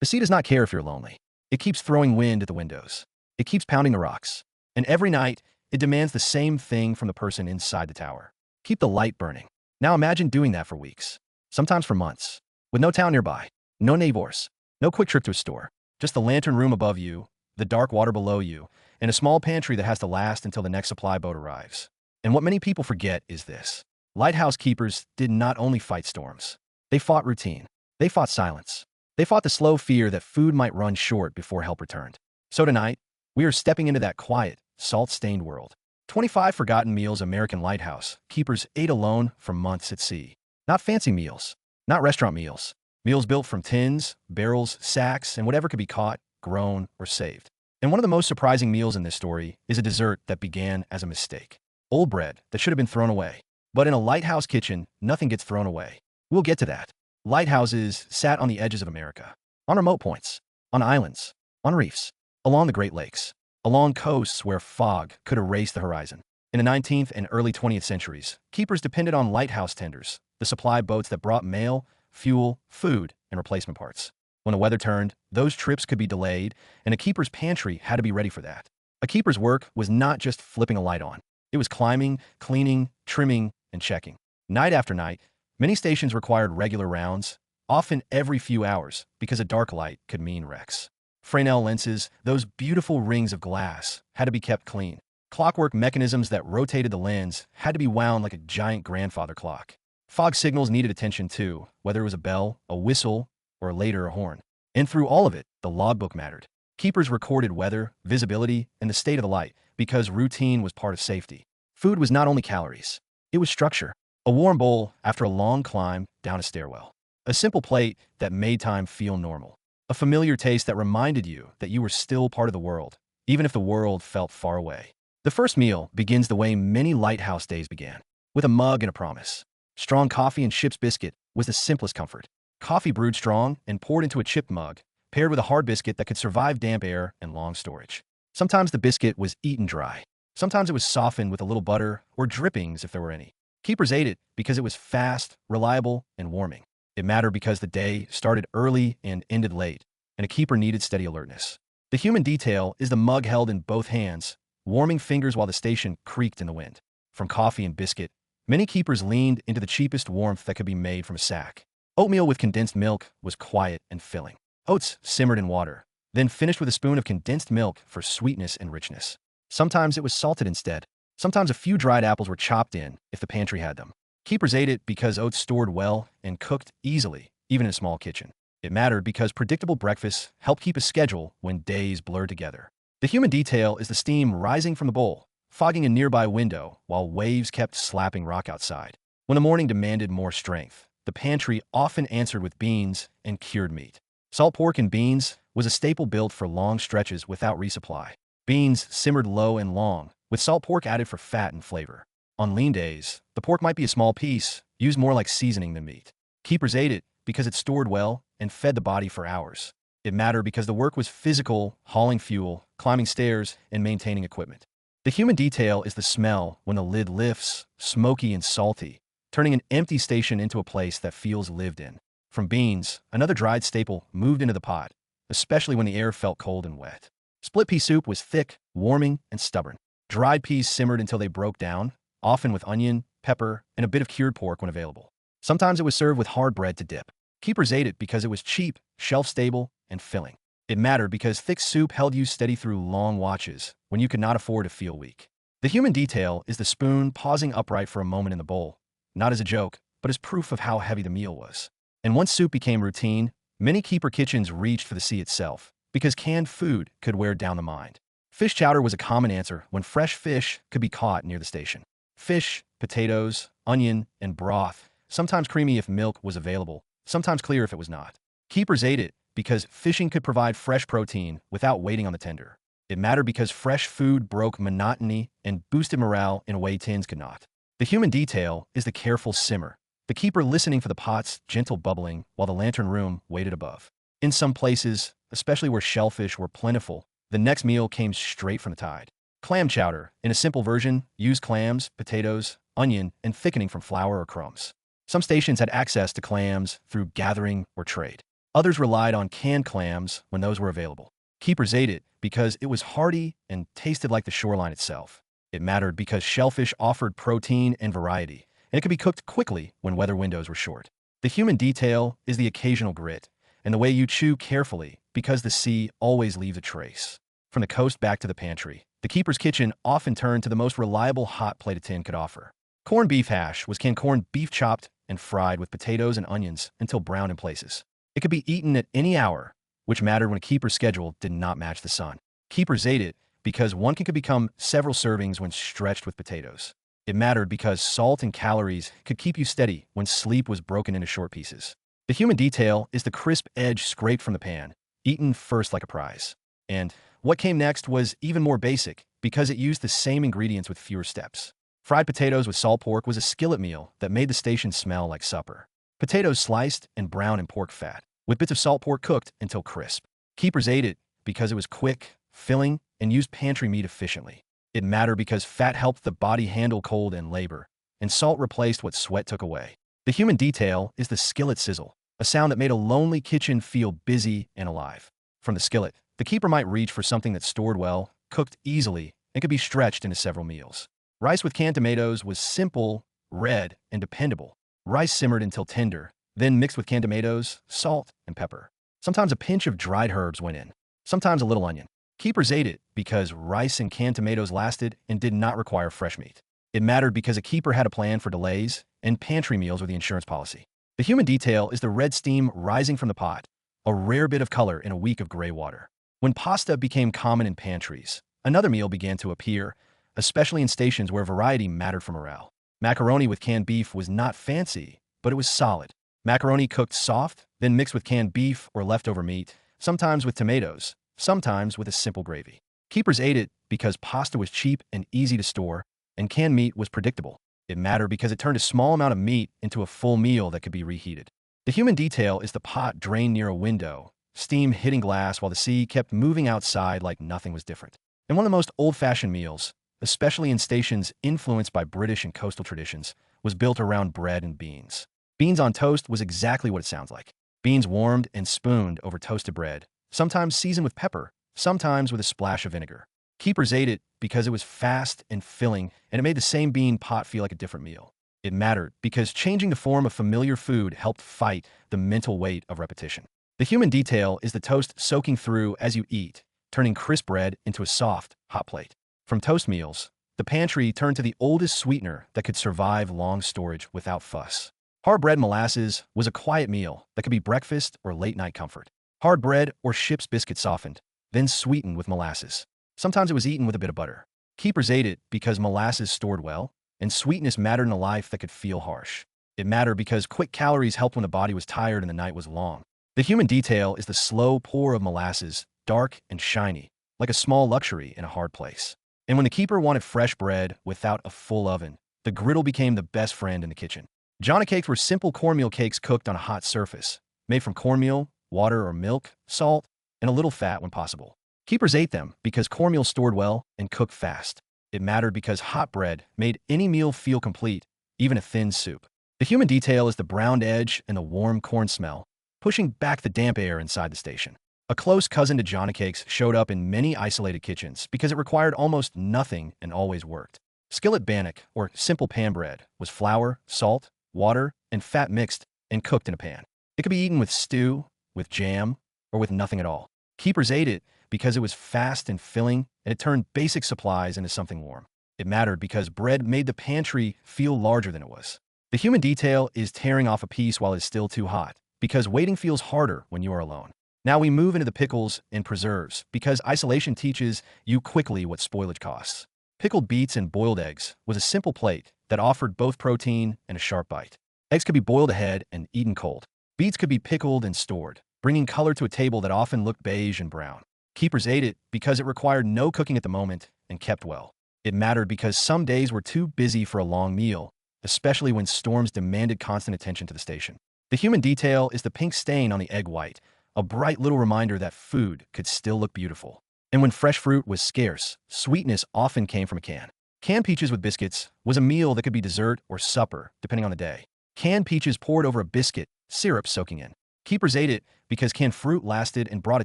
The sea does not care if you're lonely. It keeps throwing wind at the windows. It keeps pounding the rocks. And every night, it demands the same thing from the person inside the tower. Keep the light burning. Now imagine doing that for weeks, sometimes for months, with no town nearby, no neighbors, no quick trip to a store, just the lantern room above you, the dark water below you, and a small pantry that has to last until the next supply boat arrives. And what many people forget is this. Lighthouse keepers did not only fight storms. They fought routine. They fought silence. They fought the slow fear that food might run short before help returned. So tonight, we are stepping into that quiet, salt-stained world. 25 forgotten meals American lighthouse keepers ate alone for months at sea. Not fancy meals, not restaurant meals. Meals built from tins, barrels, sacks, and whatever could be caught, grown, or saved. And one of the most surprising meals in this story is a dessert that began as a mistake. Old bread that should have been thrown away. But in a lighthouse kitchen, nothing gets thrown away. We'll get to that. Lighthouses sat on the edges of America, on remote points, on islands, on reefs, along the Great Lakes, along coasts where fog could erase the horizon. In the 19th and early 20th centuries, keepers depended on lighthouse tenders, the supply boats that brought mail, fuel, food, and replacement parts. When the weather turned, those trips could be delayed, and a keeper's pantry had to be ready for that. A keeper's work was not just flipping a light on. It was climbing, cleaning, trimming, and checking. Night after night, many stations required regular rounds, often every few hours, because a dark light could mean wrecks. Fresnel lenses, those beautiful rings of glass, had to be kept clean. Clockwork mechanisms that rotated the lens had to be wound like a giant grandfather clock. Fog signals needed attention too, whether it was a bell, a whistle, or later a horn. And through all of it, the logbook mattered. Keepers recorded weather, visibility, and the state of the light, because routine was part of safety. Food was not only calories. It was structure. A warm bowl after a long climb down a stairwell. A simple plate that made time feel normal. A familiar taste that reminded you that you were still part of the world, even if the world felt far away. The first meal begins the way many lighthouse days began, with a mug and a promise. Strong coffee and ship's biscuit was the simplest comfort. Coffee brewed strong and poured into a chipped mug, paired with a hard biscuit that could survive damp air and long storage. Sometimes the biscuit was eaten dry. Sometimes it was softened with a little butter or drippings if there were any. Keepers ate it because it was fast, reliable, and warming. It mattered because the day started early and ended late, and a keeper needed steady alertness. The human detail is the mug held in both hands, warming fingers while the station creaked in the wind. From coffee and biscuit, many keepers leaned into the cheapest warmth that could be made from a sack. Oatmeal with condensed milk was quiet and filling. Oats simmered in water, then finished with a spoon of condensed milk for sweetness and richness. Sometimes it was salted instead. Sometimes a few dried apples were chopped in if the pantry had them. Keepers ate it because oats stored well and cooked easily, even in a small kitchen. It mattered because predictable breakfasts helped keep a schedule when days blurred together. The human detail is the steam rising from the bowl, fogging a nearby window while waves kept slapping rock outside. When the morning demanded more strength, the pantry often answered with beans and cured meat. Salt pork and beans was a staple built for long stretches without resupply. Beans simmered low and long, with salt pork added for fat and flavor. On lean days, the pork might be a small piece, used more like seasoning than meat. Keepers ate it because it stored well and fed the body for hours. It mattered because the work was physical, hauling fuel, climbing stairs, and maintaining equipment. The human detail is the smell when the lid lifts, smoky and salty, turning an empty station into a place that feels lived in. From beans, another dried staple moved into the pot, especially when the air felt cold and wet. Split pea soup was thick, warming, and stubborn. Dried peas simmered until they broke down, often with onion, pepper, and a bit of cured pork when available. Sometimes it was served with hard bread to dip. Keepers ate it because it was cheap, shelf-stable, and filling. It mattered because thick soup held you steady through long watches when you could not afford to feel weak. The human detail is the spoon pausing upright for a moment in the bowl, not as a joke, but as proof of how heavy the meal was. And once soup became routine, many keeper kitchens reached for the sea itself, because canned food could wear down the mind. Fish chowder was a common answer when fresh fish could be caught near the station. Fish, potatoes, onion, and broth, sometimes creamy if milk was available, sometimes clear if it was not. Keepers ate it because fishing could provide fresh protein without waiting on the tender. It mattered because fresh food broke monotony and boosted morale in a way tins could not. The human detail is the careful simmer, the keeper listening for the pot's gentle bubbling while the lantern room waited above. In some places, especially where shellfish were plentiful, the next meal came straight from the tide. Clam chowder, in a simple version, used clams, potatoes, onion, and thickening from flour or crumbs. Some stations had access to clams through gathering or trade. Others relied on canned clams when those were available. Keepers ate it because it was hearty and tasted like the shoreline itself. It mattered because shellfish offered protein and variety, and it could be cooked quickly when weather windows were short. The human detail is the occasional grit, and the way you chew carefully because the sea always leaves a trace. From the coast back to the pantry, the keeper's kitchen often turned to the most reliable hot plate a tin could offer. Corned beef hash was canned corned beef chopped and fried with potatoes and onions until brown in places. It could be eaten at any hour, which mattered when a keeper's schedule did not match the sun. Keepers ate it because one could become several servings when stretched with potatoes. It mattered because salt and calories could keep you steady when sleep was broken into short pieces. The human detail is the crisp edge scraped from the pan, eaten first like a prize. And what came next was even more basic because it used the same ingredients with fewer steps. Fried potatoes with salt pork was a skillet meal that made the station smell like supper. Potatoes sliced and browned in pork fat, with bits of salt pork cooked until crisp. Keepers ate it because it was quick, filling, and used pantry meat efficiently. It mattered because fat helped the body handle cold and labor, and salt replaced what sweat took away. The human detail is the skillet sizzle, a sound that made a lonely kitchen feel busy and alive. From the skillet, the keeper might reach for something that stored well, cooked easily, and could be stretched into several meals. Rice with canned tomatoes was simple, red, and dependable. Rice simmered until tender, then mixed with canned tomatoes, salt, and pepper. Sometimes a pinch of dried herbs went in, sometimes a little onion. Keepers ate it because rice and canned tomatoes lasted and did not require fresh meat. It mattered because a keeper had a plan for delays, and pantry meals were the insurance policy. The human detail is the red steam rising from the pot, a rare bit of color in a week of gray water. When pasta became common in pantries, another meal began to appear, especially in stations where variety mattered for morale. Macaroni with canned beef was not fancy, but it was solid. Macaroni cooked soft, then mixed with canned beef or leftover meat, sometimes with tomatoes, sometimes with a simple gravy. Keepers ate it because pasta was cheap and easy to store, and canned meat was predictable. It mattered because it turned a small amount of meat into a full meal that could be reheated. The human detail is the pot drained near a window, steam hitting glass while the sea kept moving outside like nothing was different. And one of the most old-fashioned meals, especially in stations influenced by British and coastal traditions, was built around bread and beans. Beans on toast was exactly what it sounds like. Beans warmed and spooned over toasted bread, sometimes seasoned with pepper, sometimes with a splash of vinegar. Keepers ate it because it was fast and filling, and it made the same bean pot feel like a different meal. It mattered because changing the form of familiar food helped fight the mental weight of repetition. The human detail is the toast soaking through as you eat, turning crisp bread into a soft, hot plate. From toast meals, the pantry turned to the oldest sweetener that could survive long storage without fuss. Hard bread molasses was a quiet meal that could be breakfast or late-night comfort. Hard bread or ship's biscuit softened, then sweetened with molasses. Sometimes it was eaten with a bit of butter. Keepers ate it because molasses stored well, and sweetness mattered in a life that could feel harsh. It mattered because quick calories helped when the body was tired and the night was long. The human detail is the slow pour of molasses, dark and shiny, like a small luxury in a hard place. And when the keeper wanted fresh bread without a full oven, the griddle became the best friend in the kitchen. Johnny cakes were simple cornmeal cakes cooked on a hot surface, made from cornmeal, water or milk, salt, and a little fat when possible. Keepers ate them because cornmeal stored well and cooked fast. It mattered because hot bread made any meal feel complete, even a thin soup. The human detail is the browned edge and the warm corn smell, pushing back the damp air inside the station. A close cousin to Johnny cakes showed up in many isolated kitchens because it required almost nothing and always worked. Skillet bannock, or simple pan bread, was flour, salt, water, and fat mixed and cooked in a pan. It could be eaten with stew, with jam, or with nothing at all. Keepers ate it because it was fast and filling, and it turned basic supplies into something warm. It mattered because bread made the pantry feel larger than it was. The human detail is tearing off a piece while it's still too hot, because waiting feels harder when you are alone. Now we move into the pickles and preserves, because isolation teaches you quickly what spoilage costs. Pickled beets and boiled eggs was a simple plate that offered both protein and a sharp bite. Eggs could be boiled ahead and eaten cold. Beets could be pickled and stored, bringing color to a table that often looked beige and brown. Keepers ate it because it required no cooking at the moment and kept well. It mattered because some days were too busy for a long meal, especially when storms demanded constant attention to the station. The human detail is the pink stain on the egg white, a bright little reminder that food could still look beautiful. And when fresh fruit was scarce, sweetness often came from a can. Canned peaches with biscuits was a meal that could be dessert or supper, depending on the day. Canned peaches poured over a biscuit, syrup soaking in. Keepers ate it because canned fruit lasted and brought a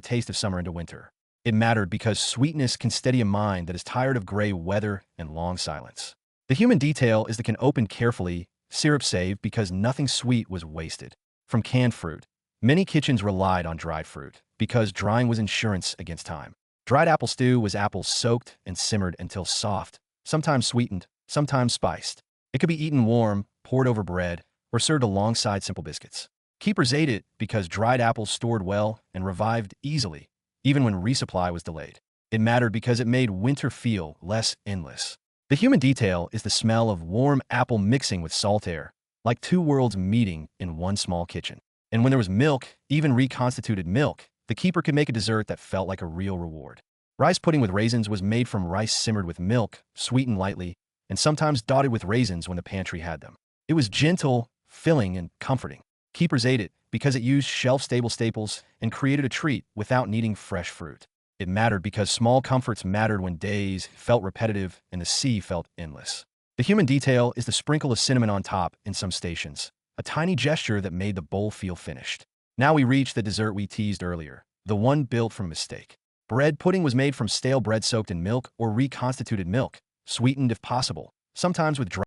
taste of summer into winter. It mattered because sweetness can steady a mind that is tired of gray weather and long silence. The human detail is the can opened carefully, syrup saved because nothing sweet was wasted. From canned fruit, many kitchens relied on dried fruit because drying was insurance against time. Dried apple stew was apples soaked and simmered until soft, sometimes sweetened, sometimes spiced. It could be eaten warm, poured over bread, or served alongside simple biscuits. Keepers ate it because dried apples stored well and revived easily, even when resupply was delayed. It mattered because it made winter feel less endless. The human detail is the smell of warm apple mixing with salt air, like two worlds meeting in one small kitchen. And when there was milk, even reconstituted milk, the keeper could make a dessert that felt like a real reward. Rice pudding with raisins was made from rice simmered with milk, sweetened lightly, and sometimes dotted with raisins when the pantry had them. It was gentle, filling, and comforting. Keepers ate it because it used shelf-stable staples and created a treat without needing fresh fruit. It mattered because small comforts mattered when days felt repetitive and the sea felt endless. The human detail is the sprinkle of cinnamon on top in some stations, a tiny gesture that made the bowl feel finished. Now we reach the dessert we teased earlier, the one built from mistake. Bread pudding was made from stale bread soaked in milk or reconstituted milk, sweetened if possible, sometimes with dry